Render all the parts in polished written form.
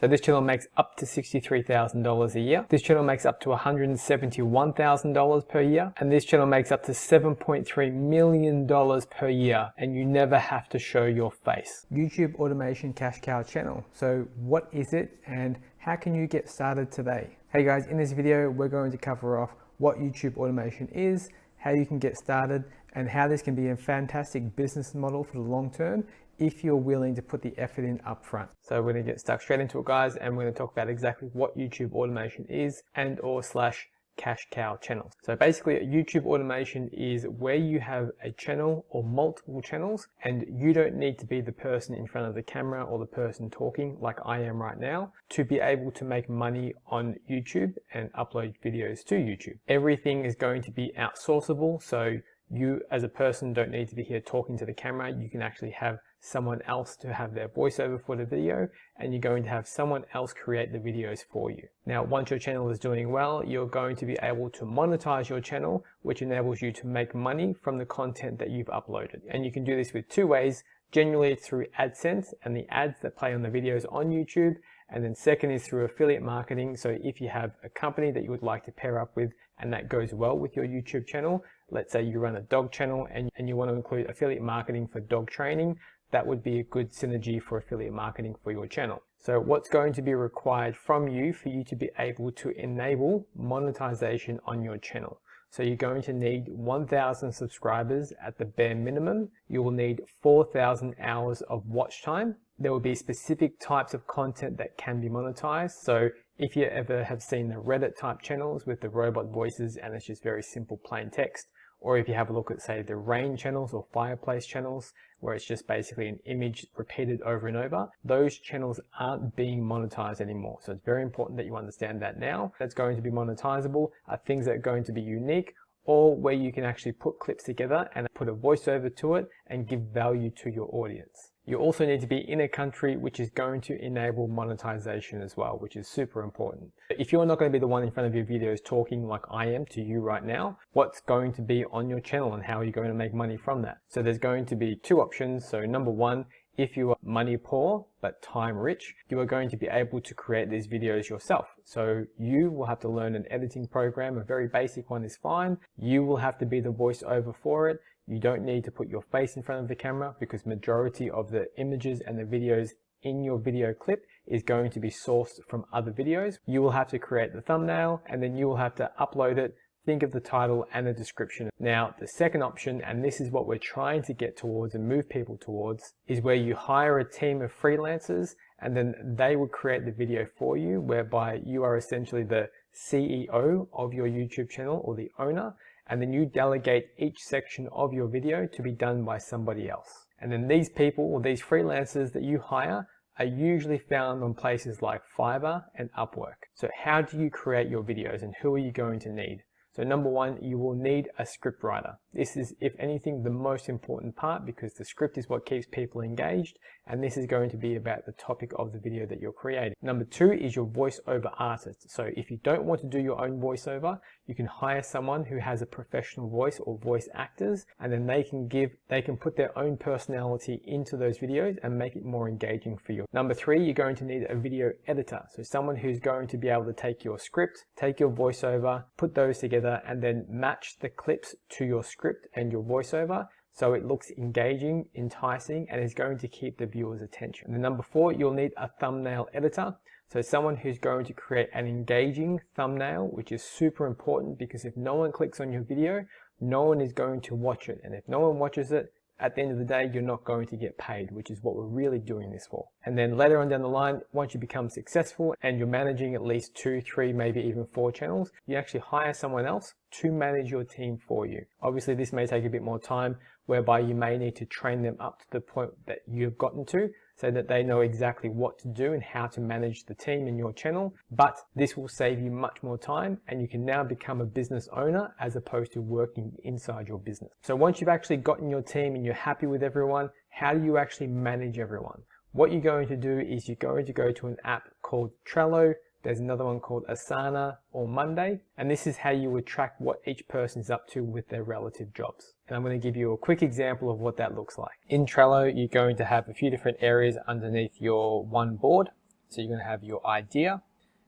So this channel makes up to $63,000 a year. This channel makes up to $171,000 per year. And this channel makes up to $7.3 million per year. And you never have to show your face. YouTube Automation Cash Cow channel. So what is it and how can you get started today? Hey guys, in this video, we're going to cover off what YouTube automation is, how you can get started, and how this can be a fantastic business model for the long term if you're willing to put the effort in up front. So we're going to get stuck straight into it, guys, and we're going to talk about exactly what YouTube automation is and or slash cash cow channels. So basically, YouTube automation is where you have a channel or multiple channels and you don't need to be the person in front of the camera or the person talking like I am right now to be able to make money on YouTube and upload videos to YouTube. Everything is going to be outsourceable, so you as a person don't need to be here talking to the camera. You can actually have someone else to have their voiceover for the video, and you're going to have someone else create the videos for you. Now, once your channel is doing well, you're going to be able to monetize your channel, which enables you to make money from the content that you've uploaded. And you can do this with two ways. Generally, it's through AdSense and the ads that play on the videos on YouTube. And then second is through affiliate marketing. So if you have a company that you would like to pair up with and that goes well with your YouTube channel, let's say you run a dog channel and you want to include affiliate marketing for dog training, that would be a good synergy for affiliate marketing for your channel. So what's going to be required from you for you to be able to enable monetization on your channel? So you're going to need 1,000 subscribers at the bare minimum. You will need 4,000 hours of watch time. There will be specific types of content that can be monetized. So if you ever have seen the Reddit type channels with the robot voices and it's just very simple plain text, or if you have a look at, say, the rain channels or fireplace channels, where it's just basically an image repeated over and over, those channels aren't being monetized anymore. So it's very important that you understand that now. That's going to be monetizable are things that are going to be unique, or where you can actually put clips together and put a voiceover to it and give value to your audience. You also need to be in a country which is going to enable monetization as well, which is super important. If you're not going to be the one in front of your videos talking like I am to you right now, what's going to be on your channel and how are you going to make money from that? So there's going to be two options. So number one, if you are money poor but time rich, you are going to be able to create these videos yourself. So you will have to learn an editing program. A very basic one is fine. You will have to be the voiceover for it. You don't need to put your face in front of the camera because majority of the images and the videos in your video clip is going to be sourced from other videos. You will have to create the thumbnail and then you will have to upload it. Think of the title and the description. Now, the second option, and this is what we're trying to get towards and move people towards, is where you hire a team of freelancers and then they will create the video for you, whereby you are essentially the CEO of your YouTube channel or the owner, and then you delegate each section of your video to be done by somebody else. And then these people or these freelancers that you hire are usually found on places like Fiverr and Upwork. So how do you create your videos and who are you going to need? So number one, you will need a script writer. This is, if anything, the most important part because the script is what keeps people engaged, and this is going to be about the topic of the video that you're creating. Number two is your voiceover artist. So if you don't want to do your own voiceover, you can hire someone who has a professional voice or voice actors, and then they can put their own personality into those videos and make it more engaging for you. Number three, you're going to need a video editor. So someone who's going to be able to take your script, take your voiceover, put those together, and then match the clips to your script and your voiceover so it looks engaging, enticing, and is going to keep the viewer's attention. And then number four, you'll need a thumbnail editor. So someone who's going to create an engaging thumbnail, which is super important because if no one clicks on your video, no one is going to watch it. And if no one watches it, at the end of the day, you're not going to get paid, which is what we're really doing this for. And then later on down the line, once you become successful and you're managing at least 2, 3, maybe even 4 channels, you actually hire someone else to manage your team for you. Obviously, this may take a bit more time, whereby you may need to train them up to the point that you've gotten to, so that they know exactly what to do and how to manage the team in your channel. But this will save you much more time and you can now become a business owner as opposed to working inside your business. So once you've actually gotten your team and you're happy with everyone, how do you actually manage everyone? What you're going to do is you're going to go to an app called Trello. There's another one called Asana or Monday, and this is how you would track what each person is up to with their relative jobs. And I'm going to give you a quick example of what that looks like. In Trello, you're going to have a few different areas underneath your one board. So you're going to have your idea,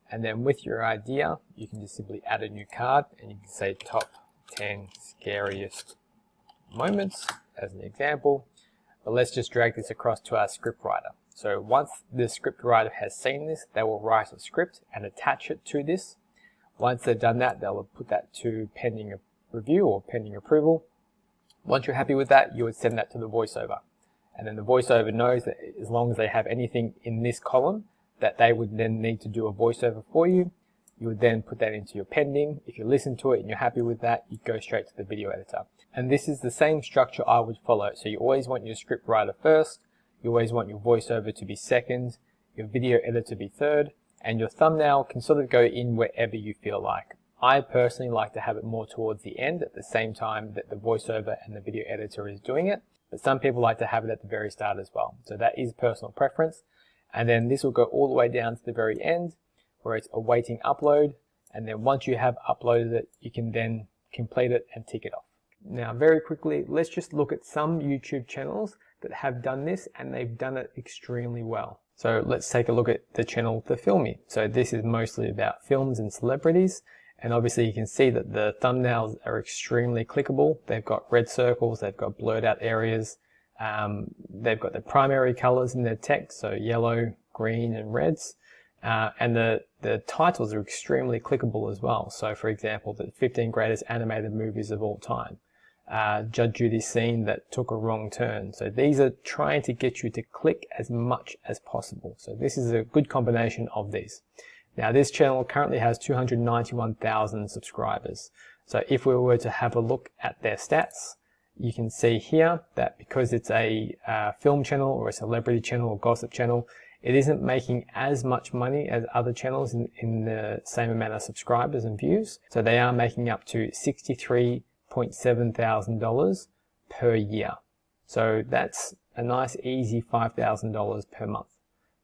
and then with your idea, you can just simply add a new card, and you can say top 10 scariest moments as an example. But let's just drag this across to our script writer. So once the script writer has seen this, they will write a script and attach it to this. Once they've done that, they'll put that to pending review or pending approval. Once you're happy with that, you would send that to the voiceover. And then the voiceover knows that as long as they have anything in this column that they would then need to do a voiceover for you, you would then put that into your pending. If you listen to it and you're happy with that, you go straight to the video editor. And this is the same structure I would follow. So you always want your script writer first, you always want your voiceover to be second, your video editor to be third, and your thumbnail can sort of go in wherever you feel like. I personally like to have it more towards the end at the same time that the voiceover and the video editor is doing it, but some people like to have it at the very start as well. So that is personal preference. And then this will go all the way down to the very end where it's awaiting upload. And then once you have uploaded it, you can then complete it and tick it off. Now, very quickly, let's just look at some YouTube channels that have done this, and they've done it extremely well. So let's take a look at the channel The Filmy. So this is mostly about films and celebrities. And obviously you can see that the thumbnails are extremely clickable. They've got red circles, they've got blurred out areas. They've got the primary colors in their text, so yellow, green, and reds. And the titles are extremely clickable as well. So for example, the 15 greatest animated movies of all time. Judge Judy's scene that took a wrong turn. So these are trying to get you to click as much as possible. So this is a good combination of these. Now this channel currently has 291,000 subscribers. So if we were to have a look at their stats, you can see here that because it's a film channel or a celebrity channel or gossip channel, it isn't making as much money as other channels in the same amount of subscribers and views. So they are making up to $63,700 per year. So that's a nice easy $5,000 per month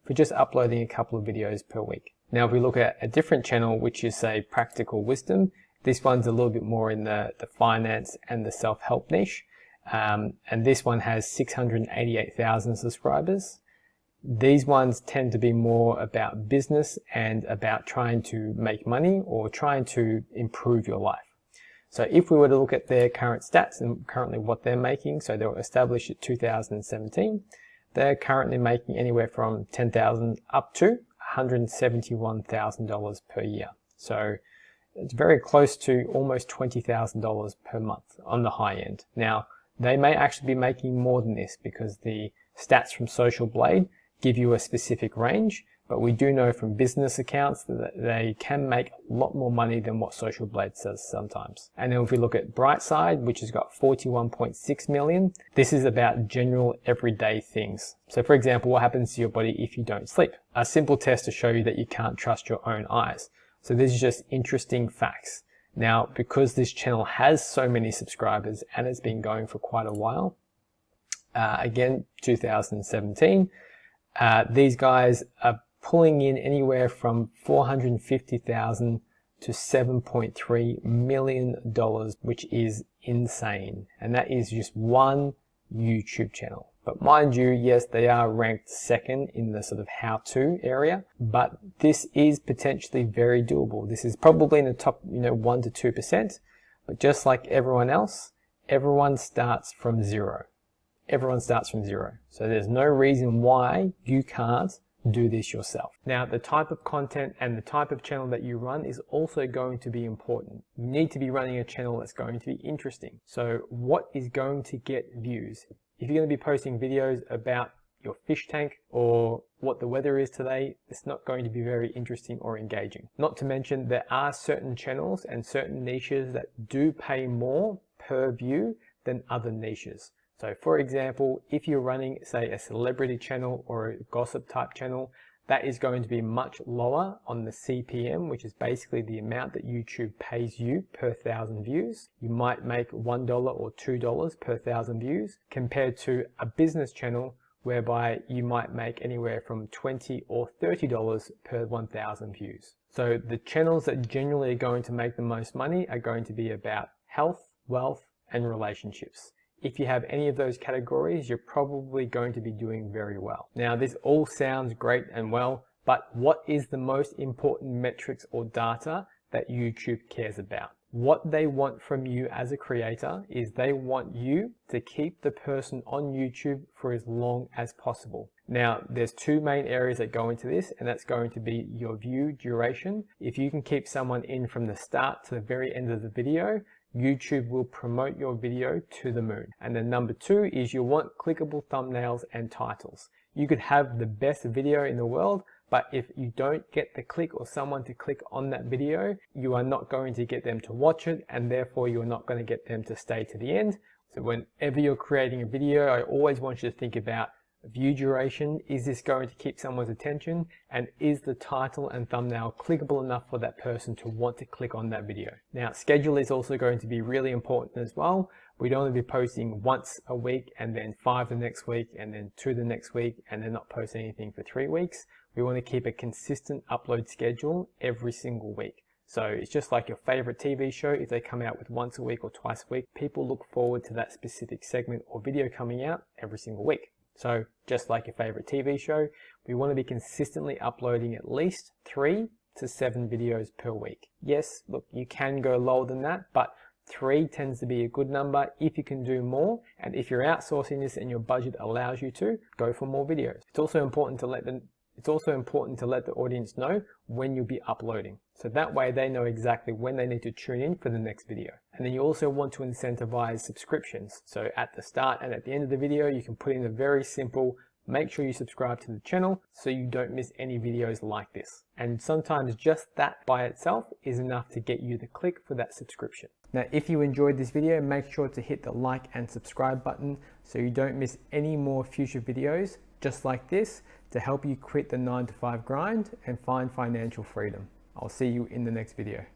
for just uploading a couple of videos per week. Now if we look at a different channel, which is say Practical Wisdom, this one's a little bit more in the finance and the self-help niche. And this one has 688,000 subscribers. These ones tend to be more about business and about trying to make money or trying to improve your life. So if we were to look at their current stats and currently what they're making, so they were established at 2017, they're currently making anywhere from $10,000 up to $171,000 per year. So it's very close to almost $20,000 per month on the high end. Now, they may actually be making more than this because the stats from Social Blade give you a specific range, but we do know from business accounts that they can make a lot more money than what Social Blade says sometimes. And then if we look at Brightside, which has got 41.6 million, this is about general everyday things. So for example, what happens to your body if you don't sleep? A simple test to show you that you can't trust your own eyes. So this is just interesting facts. Now, because this channel has so many subscribers and it's been going for quite a while, again, 2017, these guys are pulling in anywhere from $450,000 to $7.3 million, which is insane. And that is just one YouTube channel. But mind you, yes, they are ranked second in the sort of how-to area, but this is potentially very doable. This is probably in the top, 1 to 2%, but just like everyone else, everyone starts from zero. Everyone starts from zero. So there's no reason why you can't do this yourself. Now, the type of content and the type of channel that you run is also going to be important. You need to be running a channel that's going to be interesting. So what is going to get views? If you're going to be posting videos about your fish tank or what the weather is today, it's not going to be very interesting or engaging. Not to mention, there are certain channels and certain niches that do pay more per view than other niches. So for example, if you're running, say, a celebrity channel or a gossip type channel, that is going to be much lower on the CPM, which is basically the amount that YouTube pays you per 1,000 views. You might make $1 or $2 per 1,000 views, compared to a business channel whereby you might make anywhere from $20 or $30 per 1,000 views. So the channels that generally are going to make the most money are going to be about health, wealth, and relationships. If you have any of those categories, you're probably going to be doing very well. Now, this all sounds great and well, But what is the most important metrics or data that YouTube cares about? What they want from you as a creator is they want you to keep the person on YouTube for as long as possible. Now, there's two main areas that go into this, and that's going to be your view duration. If you can keep someone in from the start to the very end of the video, YouTube will promote your video to the moon. And then number two is you want clickable thumbnails and titles. You could have the best video in the world, but if you don't get the click or someone to click on that video, you are not going to get them to watch it, and therefore you're not going to get them to stay to the end. So whenever you're creating a video, I always want you to think about view duration. Is this going to keep someone's attention? And is the title and thumbnail clickable enough for that person to want to click on that video? Now, schedule is also going to be really important as well. We don't want to be posting once a week and then 5 the next week and then 2 the next week and then not post anything for 3 weeks. We want to keep a consistent upload schedule every single week. So it's just like your favorite TV show. If they come out with once a week or twice a week, people look forward to that specific segment or video coming out every single week. So just like your favorite TV show, we want to be consistently uploading at least 3 to 7 videos per week. Yes, look, you can go lower than that, but 3 tends to be a good number. If you can do more, and if you're outsourcing this and your budget allows you to, go for more videos. It's also important to let the audience know when you'll be uploading. So that way they know exactly when they need to tune in for the next video. And then you also want to incentivize subscriptions. So at the start and at the end of the video, you can put in a very simple, make sure you subscribe to the channel so you don't miss any videos like this. And sometimes just that by itself is enough to get you the click for that subscription. Now, if you enjoyed this video, make sure to hit the like and subscribe button so you don't miss any more future videos just like this to help you quit the 9-to-5 grind and find financial freedom. I'll see you in the next video.